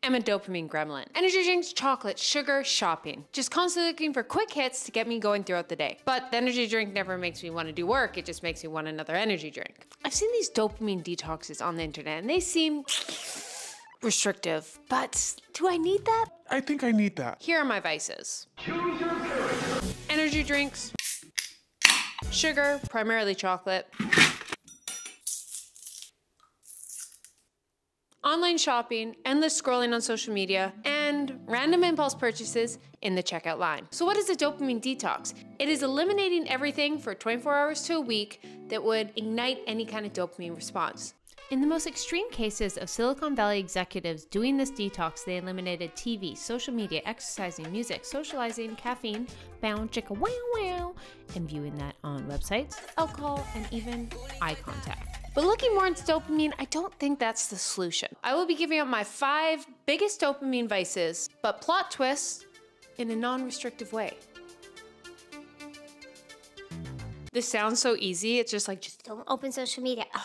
am a dopamine gremlin. Energy drinks, chocolate, sugar, shopping. Just constantly looking for quick hits to get me going throughout the day. But the energy drink never makes me want to do work, it just makes me want another energy drink. I've seen these dopamine detoxes on the internet and they seem restrictive, but do I need that? I think I need that. Here are my vices. Choose your character. Energy drinks, sugar, primarily chocolate, online shopping, endless scrolling on social media, and random impulse purchases in the checkout line. So what is a dopamine detox? It is eliminating everything for 24 hours to a week that would ignite any kind of dopamine response. In the most extreme cases of Silicon Valley executives doing this detox, they eliminated TV, social media, exercising, music, socializing, caffeine, bound, chicka wow wow, and viewing that on websites, alcohol, and even eye contact. But looking more into dopamine, I don't think that's the solution. I will be giving out my 5 biggest dopamine vices, but plot twists in a non-restrictive way. This sounds so easy, it's just like, just don't open social media. Ugh.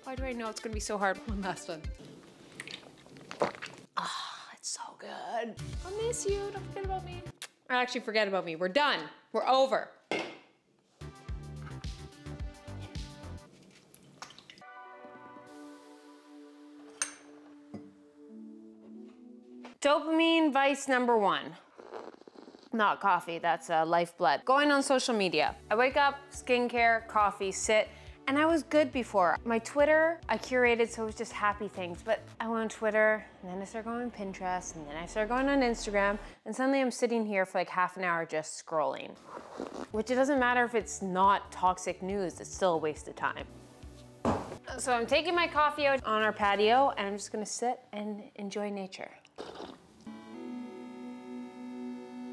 Why do I know it's gonna be so hard? One last one. Ah, it's so good. I miss you, don't forget about me. Or actually, forget about me, we're done. We're over. Dopamine vice number 1. Not coffee, that's lifeblood. Going on social media. I wake up, skincare, coffee, sit, and I was good before. My Twitter, I curated so it was just happy things, but I went on Twitter, and then I started going on Pinterest, and then I started going on Instagram, and suddenly I'm sitting here for like half an hour just scrolling. Which it doesn't matter if it's not toxic news, it's still a waste of time. So I'm taking my coffee out on our patio, and I'm just gonna sit and enjoy nature.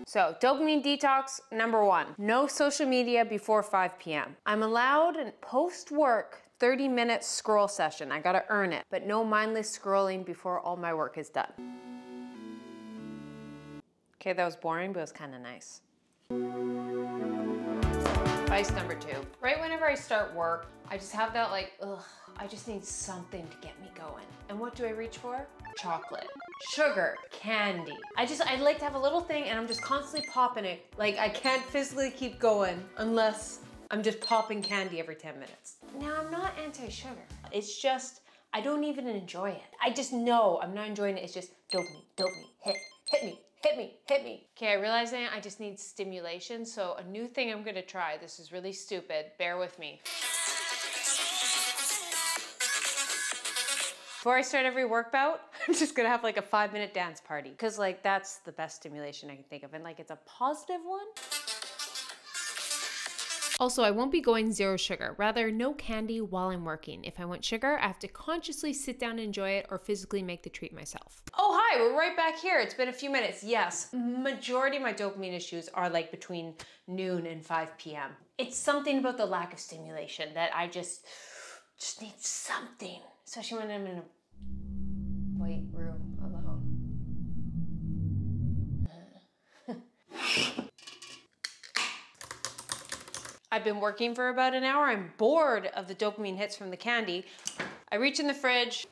So, dopamine detox, number 1, no social media before 5 p.m. I'm allowed a post-work 30-minute scroll session. I gotta earn it, but no mindless scrolling before all my work is done. Okay, that was boring, but it was kind of nice. Vice number 2. Right whenever I start work, I just have that like, ugh, I just need something to get me going. And what do I reach for? Chocolate, sugar, candy. I like to have a little thing and I'm just constantly popping it. Like I can't physically keep going unless I'm just popping candy every 10 minutes. Now I'm not anti-sugar. It's just, I don't even enjoy it. I just know I'm not enjoying it. It's just dopamine, dopamine, hit me, hit me, hit me. Okay, I realize that I just need stimulation. So a new thing I'm gonna try, this is really stupid, bear with me. Before I start every workout, I'm just gonna have like a 5-minute dance party. Cause like that's the best stimulation I can think of. And like it's a positive one. Also, I won't be going 0 sugar, rather no candy while I'm working. If I want sugar, I have to consciously sit down and enjoy it or physically make the treat myself. Oh, hi, we're right back here. It's been a few minutes. Yes, majority of my dopamine issues are like between noon and 5 p.m. It's something about the lack of stimulation that I just need something. Especially when I'm in a white room alone. I've been working for about an hour. I'm bored of the dopamine hits from the candy. I reach in the fridge,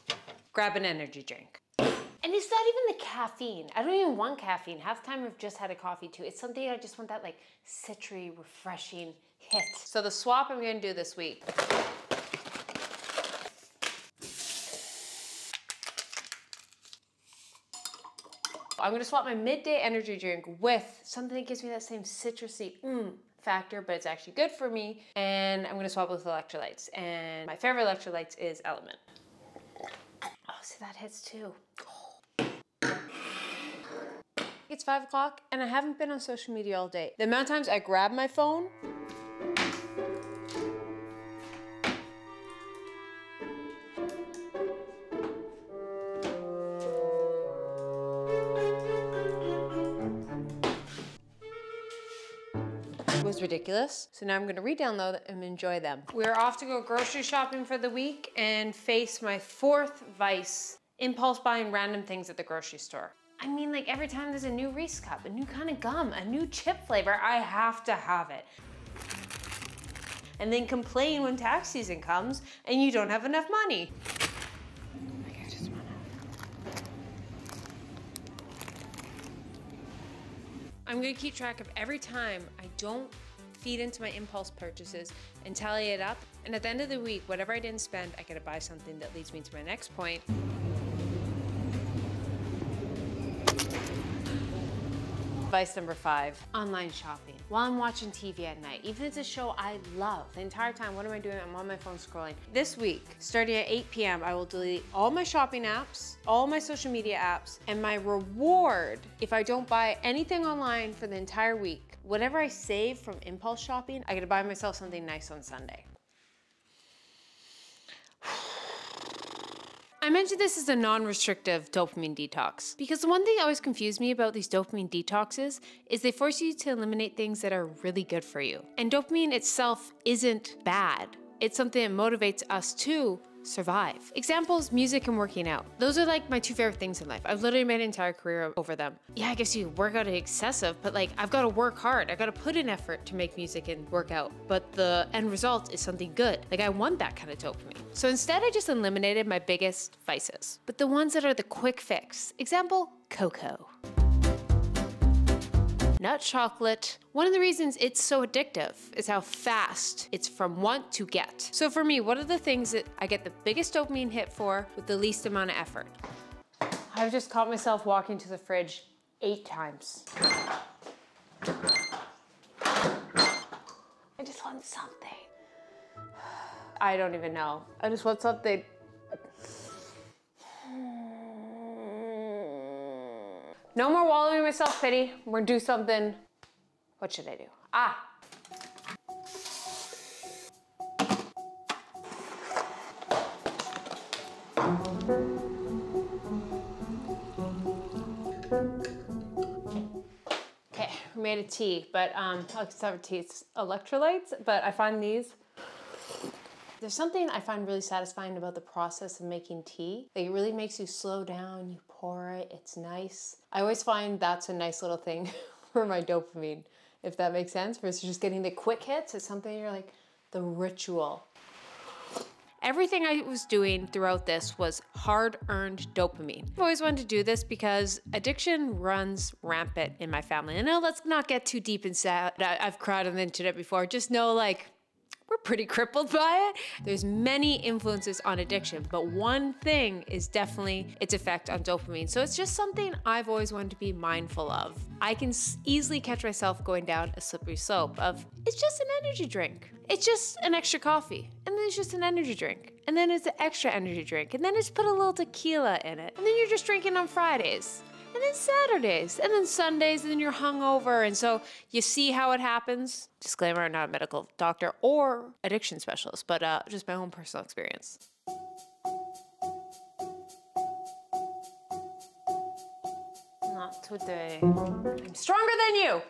grab an energy drink. And it's not even the caffeine. I don't even want caffeine. Half the time I've just had a coffee too. It's something I just want that like citry, refreshing hit. So the swap I'm gonna do this week. I'm gonna swap my midday energy drink with something that gives me that same citrusy factor, but it's actually good for me. And I'm gonna swap with electrolytes. And my favorite electrolytes is Element. Oh, see, that hits too. It's 5 o'clock and I haven't been on social media all day. The amount of times I grab my phone, was ridiculous. So now I'm gonna re-download and enjoy them. We're off to go grocery shopping for the week and face my 4th vice, impulse buying random things at the grocery store. I mean, like every time there's a new Reese cup, a new kind of gum, a new chip flavor, I have to have it. And then complain when tax season comes and you don't have enough money. I'm gonna keep track of every time I don't feed into my impulse purchases and tally it up. And at the end of the week, whatever I didn't spend, I gotta buy something that leads me to my next point. Advice number 5, online shopping. While I'm watching TV at night, even if it's a show I love, the entire time, what am I doing? I'm on my phone scrolling. This week, starting at 8 p.m., I will delete all my shopping apps, all my social media apps, and my reward, if I don't buy anything online for the entire week, whatever I save from impulse shopping, I gotta buy myself something nice on Sunday. I mentioned this as a non-restrictive dopamine detox because the one thing that always confused me about these dopamine detoxes is they force you to eliminate things that are really good for you. And dopamine itself isn't bad. It's something that motivates us to survive. Examples, music and working out. Those are like my 2 favorite things in life. I've literally made an entire career over them. Yeah, I guess you work out excessive, but like I've got to work hard. I got to put in effort to make music and work out. But the end result is something good. Like I want that kind of dopamine. So instead I just eliminated my biggest vices, but the ones that are the quick fix. Example, cocoa. Nut chocolate. One of the reasons it's so addictive is how fast it's from want to get. So for me, what are the things that I get the biggest dopamine hit for with the least amount of effort? I've just caught myself walking to the fridge 8 times. I just want something. I don't even know. I just want something. No more wallowing in my self-pity. We're gonna do something. What should I do? Okay, we made a tea, but it's not a tea, it's electrolytes, but I find these. There's something I find really satisfying about the process of making tea. Like it really makes you slow down, you pour it, it's nice. I always find that's a nice little thing for my dopamine, if that makes sense, versus just getting the quick hits. It's something you're like, the ritual. Everything I was doing throughout this was hard-earned dopamine. I've always wanted to do this because addiction runs rampant in my family. And now let's not get too deep and sad. I've cried on the internet before. Just know like, we're pretty crippled by it. There's many influences on addiction, but one thing is definitely its effect on dopamine. So it's just something I've always wanted to be mindful of. I can easily catch myself going down a slippery slope of, it's just an energy drink. It's just an extra coffee. And then it's just an energy drink. And then it's an extra energy drink. And then it's put a little tequila in it. And then you're just drinking on Fridays. And then Saturdays, and then Sundays, and then you're hungover. And so you see how it happens. Disclaimer, I'm not a medical doctor or addiction specialist, but just my own personal experience. Not today. I'm stronger than you.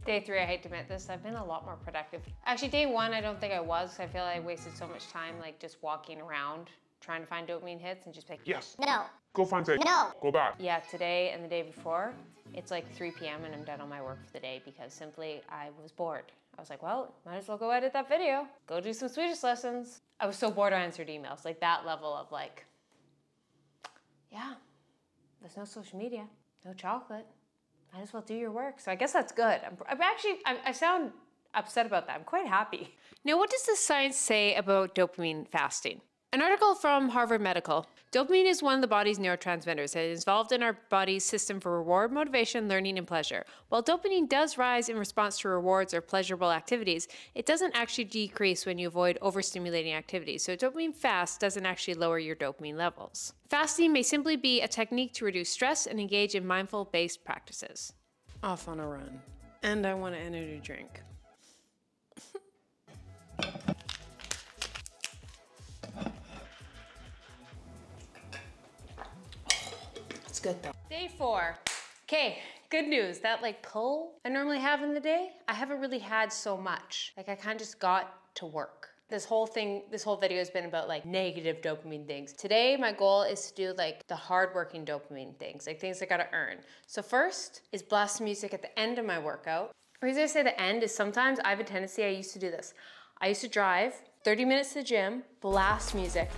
Day 3, I hate to admit this, I've been a lot more productive. Actually, day 1, I don't think I was. I feel like I wasted so much time like just walking around trying to find dopamine hits and just like, yes, no, go find it, no, go back. Yeah, today and the day before, it's like 3 p.m. and I'm done on my work for the day because simply I was bored. I was like, well, might as well go edit that video, go do some Swedish lessons. I was so bored I answered emails, like that level of like, yeah, there's no social media, no chocolate, might as well do your work. So I guess that's good. I sound upset about that. I'm quite happy. Now, what does the science say about dopamine fasting? An article from Harvard Medical. Dopamine is one of the body's neurotransmitters that is involved in our body's system for reward, motivation, learning, and pleasure. While dopamine does rise in response to rewards or pleasurable activities, it doesn't actually decrease when you avoid overstimulating activities. So dopamine fast doesn't actually lower your dopamine levels. Fasting may simply be a technique to reduce stress and engage in mindful-based practices. Off on a run. And I want an energy drink. It's good though. Day 4. Okay, good news. That like pull I normally have in the day, I haven't really had so much. Like I kind of just got to work. This whole video has been about like negative dopamine things. Today, my goal is to do like the hardworking dopamine things, like things I gotta earn. So first is blast music at the end of my workout. The reason I say the end is sometimes I have a tendency, I used to do this. I used to drive 30 minutes to the gym, blast music,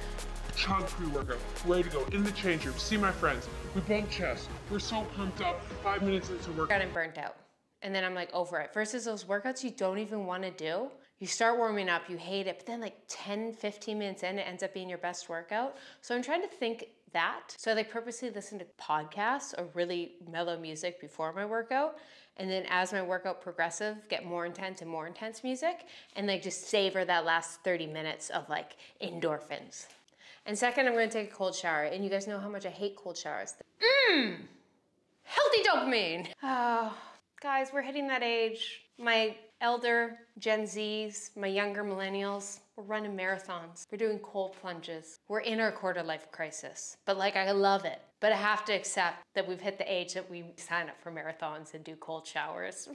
chug pre-workout, ready to go in the change room, see my friends. We bump chest. We're so pumped up. 5 minutes into work. Got burnt out. And then I'm like over it. Versus those workouts you don't even want to do. You start warming up, you hate it, but then like 10, 15 minutes in, it ends up being your best workout. So I'm trying to think that. So I like purposely listen to podcasts or really mellow music before my workout. And then as my workout progresses, get more intense and more intense music. And like just savor that last 30 minutes of like endorphins. And second, I'm gonna take a cold shower. And you guys know how much I hate cold showers. Healthy dopamine. Oh, guys, we're hitting that age. My elder Gen Zs, my younger millennials, we're running marathons. We're doing cold plunges. We're in our quarter life crisis. But like, I love it. But I have to accept that we've hit the age that we sign up for marathons and do cold showers.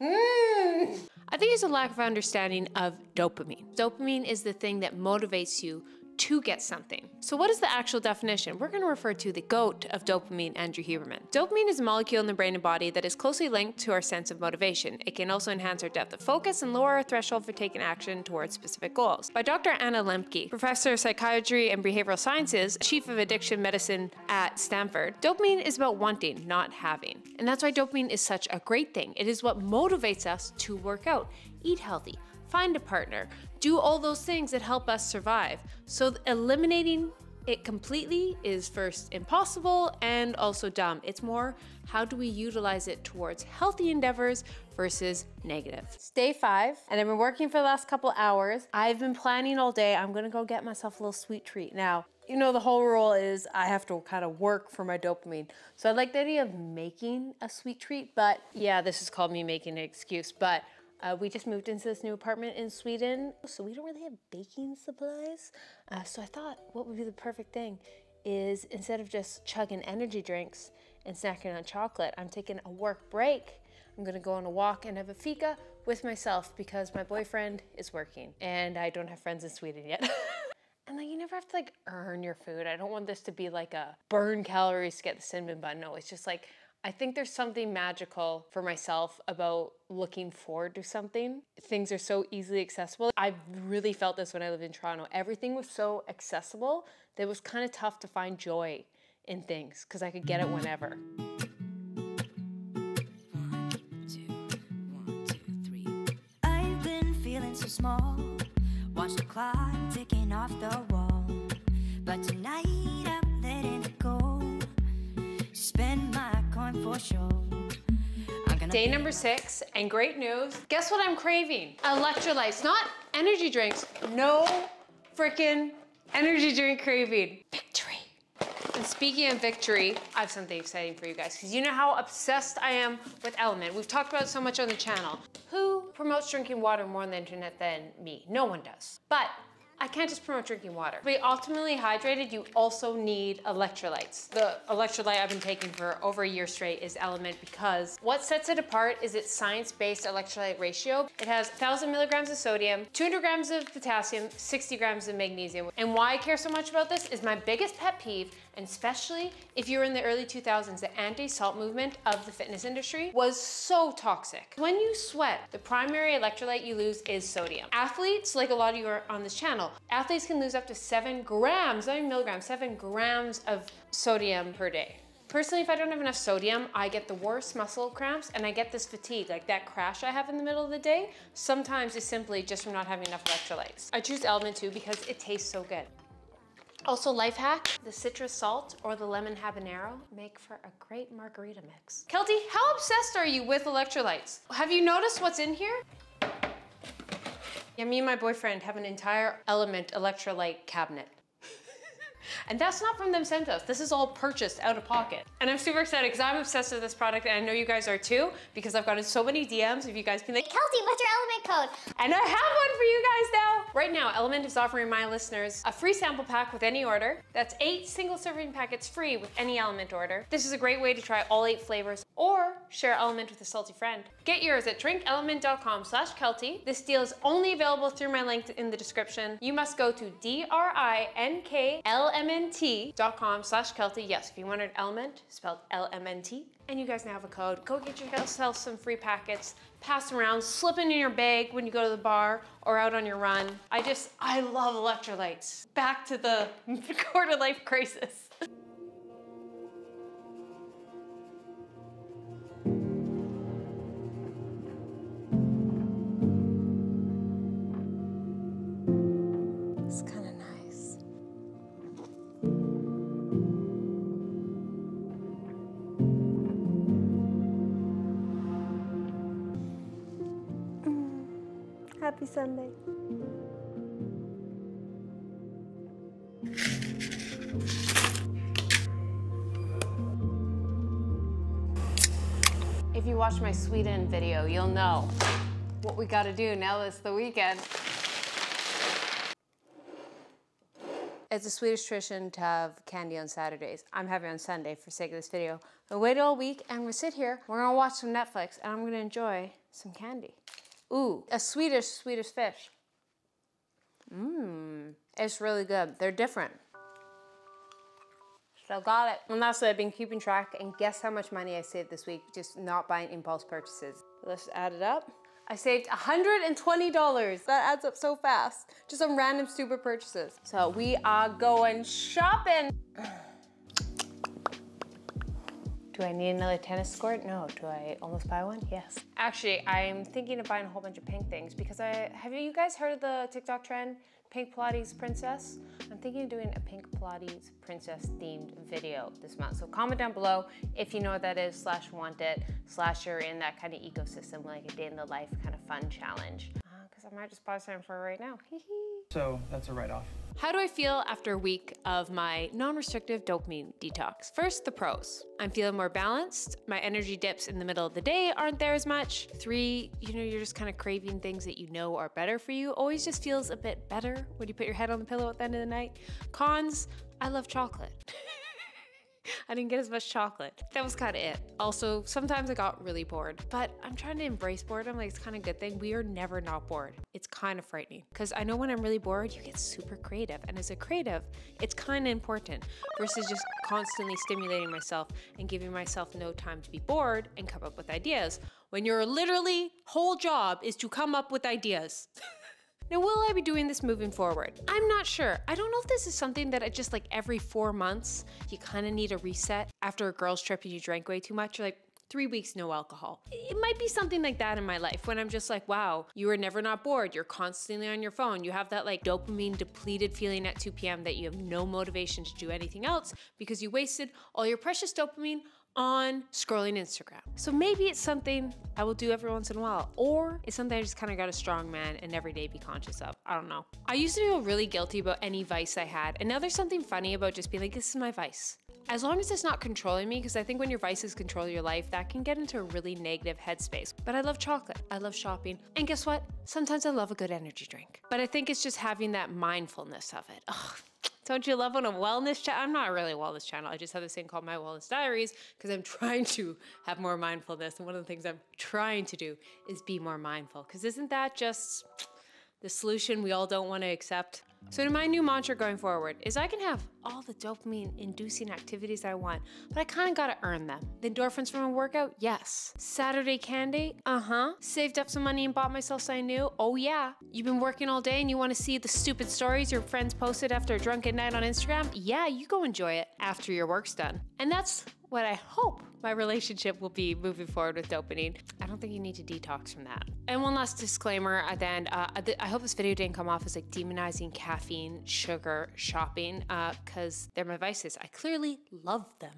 I think it's a lack of understanding of dopamine. Dopamine is the thing that motivates you to get something. So what is the actual definition? We're going to refer to the GOAT of dopamine, Andrew Huberman. Dopamine is a molecule in the brain and body that is closely linked to our sense of motivation. It can also enhance our depth of focus and lower our threshold for taking action towards specific goals. By Dr. Anna Lembke, professor of psychiatry and behavioral sciences, chief of addiction medicine at Stanford, dopamine is about wanting, not having. And that's why dopamine is such a great thing. It is what motivates us to work out, eat healthy, find a partner, do all those things that help us survive. So eliminating it completely is first impossible and also dumb. It's more, how do we utilize it towards healthy endeavors versus negative? It's day 5 and I've been working for the last couple hours. I've been planning all day. I'm gonna go get myself a little sweet treat. Now, you know, the whole rule is I have to kind of work for my dopamine. So I like the idea of making a sweet treat, but yeah, this is called me making an excuse, but we just moved into this new apartment in Sweden, so we don't really have baking supplies. So I thought what would be the perfect thing is instead of just chugging energy drinks and snacking on chocolate, I'm taking a work break. I'm gonna go on a walk and have a fika with myself because my boyfriend is working and I don't have friends in Sweden yet. And like, you never have to like earn your food. I don't want this to be like a burn calories to get the cinnamon bun. No, it's just like, I think there's something magical for myself about looking forward to something. Things are so easily accessible. I've really felt this when I lived in Toronto. Everything was so accessible that it was kind of tough to find joy in things because I could get it whenever. 1, 2, 3. I've been feeling so small. Watch the clock ticking off the wall. But tonight I'm letting it go. Spend my coin for sure. Day number 6 and great news. Guess what I'm craving? Electrolytes, not energy drinks. No freaking energy drink craving. Victory. And speaking of victory, I have something exciting for you guys because you know how obsessed I am with Element. We've talked about it so much on the channel. Who promotes drinking water more on the internet than me? No one does. But I can't just promote drinking water. To be optimally hydrated, you also need electrolytes. The electrolyte I've been taking for over a year straight is Element because what sets it apart is its science-based electrolyte ratio. It has 1,000 milligrams of sodium, 200 grams of potassium, 60 grams of magnesium. And why I care so much about this is my biggest pet peeve, and especially if you were in the early 2000s, the anti-salt movement of the fitness industry was so toxic. When you sweat, the primary electrolyte you lose is sodium. Athletes, like a lot of you are on this channel, athletes can lose up to 7 grams, not even milligrams, 7 grams of sodium per day. Personally, if I don't have enough sodium, I get the worst muscle cramps and I get this fatigue, like that crash I have in the middle of the day. Sometimes it's simply just from not having enough electrolytes. I choose Element too because it tastes so good. Also, life hack, the citrus salt or the lemon habanero make for a great margarita mix. Keltie, how obsessed are you with electrolytes? Have you noticed what's in here? Yeah, me and my boyfriend have an entire Element electrolyte cabinet. And that's not from themselves. This is all purchased out of pocket. And I'm super excited because I'm obsessed with this product and I know you guys are too because I've gotten so many DMs of you guys being like, Keltie, what's your Element code? And I have one for you guys now. Right now, Element is offering my listeners a free sample pack with any order. That's 8 single serving packets free with any Element order. This is a great way to try all 8 flavors or share Element with a salty friend. Get yours at drinkelement.com/Keltie. This deal is only available through my link in the description. You must go to DRINKLMENT.com/Keltie lmnt.com/Keltie. Yes, if you wanted element, spelled LMNT. And you guys now have a code. Go get yourself some free packets, pass them around, slip in your bag when you go to the bar or out on your run. I love electrolytes. Back to the quarter life crisis. It's kind of nice. Happy Sunday. If you watch my Sweden video, you'll know what we gotta do now that it's the weekend. It's a Swedish tradition to have candy on Saturdays. I'm having on Sunday for sake of this video. I waited all week and we're gonna sit here, we're gonna watch some Netflix, and I'm gonna enjoy some candy. Ooh, a Swedish fish. It's really good. They're different. So got it. And lastly, I've been keeping track, and guess how much money I saved this week just not buying impulse purchases. Let's add it up. I saved $120. That adds up so fast. Just some random stupid purchases. So we are going shopping. Do I need another tennis skirt? No. Do I almost buy one? Yes. Actually, I'm thinking of buying a whole bunch of pink things because have you guys heard of the TikTok trend? Pink Pilates princess? I'm thinking of doing a pink Pilates princess themed video this month. So comment down below if you know what that is, / want it, / you're in that kind of ecosystem, like a day in the life kind of fun challenge. Because I might just buy something for it right now. So that's a write-off. How do I feel after a week of my non-restrictive dopamine detox? First, the pros. I'm feeling more balanced. My energy dips in the middle of the day aren't there as much. 3, you're just kind of craving things that you know are better for you. Always just feels a bit better when you put your head on the pillow at the end of the night. Cons, I love chocolate. I didn't get as much chocolate. That was kind of it. Also, sometimes I got really bored, but I'm trying to embrace boredom. Like, it's kind of a good thing. We are never not bored. It's kind of frightening because I know when I'm really bored, you get super creative. And as a creative, it's kind of important versus just constantly stimulating myself and giving myself no time to be bored and come up with ideas when your literally whole job is to come up with ideas. Now, will I be doing this moving forward? I'm not sure. I don't know if this is something that I just like every 4 months, you kind of need a reset. After a girl's trip and you drank way too much, you're like, 3 weeks, no alcohol. It might be something like that in my life when I'm just like, wow, you are never not bored. You're constantly on your phone. You have that like dopamine depleted feeling at 2 p.m. that you have no motivation to do anything else because you wasted all your precious dopamine on scrolling Instagram. So maybe it's something I will do every once in a while, or it's something I just kind of got a strong man and every day be conscious of. I don't know. I used to feel really guilty about any vice I had, and now there's something funny about just being like, this is my vice. As long as it's not controlling me, because I think when your vices control your life, that can get into a really negative headspace. But I love chocolate, I love shopping, and guess what? Sometimes I love a good energy drink. But I think it's just having that mindfulness of it. Ugh. Don't you love when a wellness channel? I'm not really a wellness channel. I just have this thing called My Wellness Diaries because I'm trying to have more mindfulness. And one of the things I'm trying to do is be more mindful. Because isn't that just the solution we all don't want to accept? So my new mantra going forward is I can have all the dopamine inducing activities I want, but I kind of got to earn them. The endorphins from a workout? Yes. Saturday candy? Saved up some money and bought myself something new? Oh yeah. You've been working all day and you want to see the stupid stories your friends posted after a drunken night on Instagram? Yeah, you go enjoy it after your work's done. And that's what I hope my relationship will be moving forward with dopamine. I don't think you need to detox from that. And one last disclaimer at the end, I hope this video didn't come off as like demonizing caffeine, sugar, shopping, because they're my vices. I clearly love them.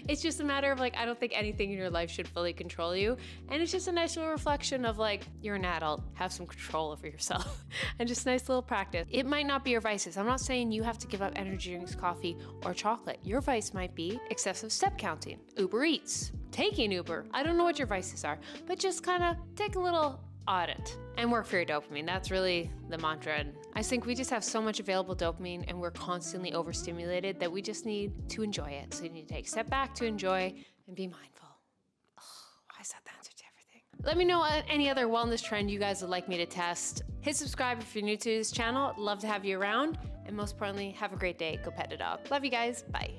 It's just a matter of like, I don't think anything in your life should fully control you. And it's just a nice little reflection of like, you're an adult, have some control over yourself. And just a nice little practice. It might not be your vices. I'm not saying you have to give up energy drinks, coffee, or chocolate. Your vice might be excessive step counting, Uber Eats, taking Uber. I don't know what your vices are, but just kind of take a little audit and work for your dopamine. That's really the mantra. And I think we just have so much available dopamine and we're constantly overstimulated that we just need to enjoy it. So you need to take a step back to enjoy and be mindful. Oh, why is that the answer to everything? Let me know any other wellness trend you guys would like me to test. Hit subscribe if you're new to this channel. Love to have you around. And most importantly, have a great day. Go pet a dog. Love you guys. Bye.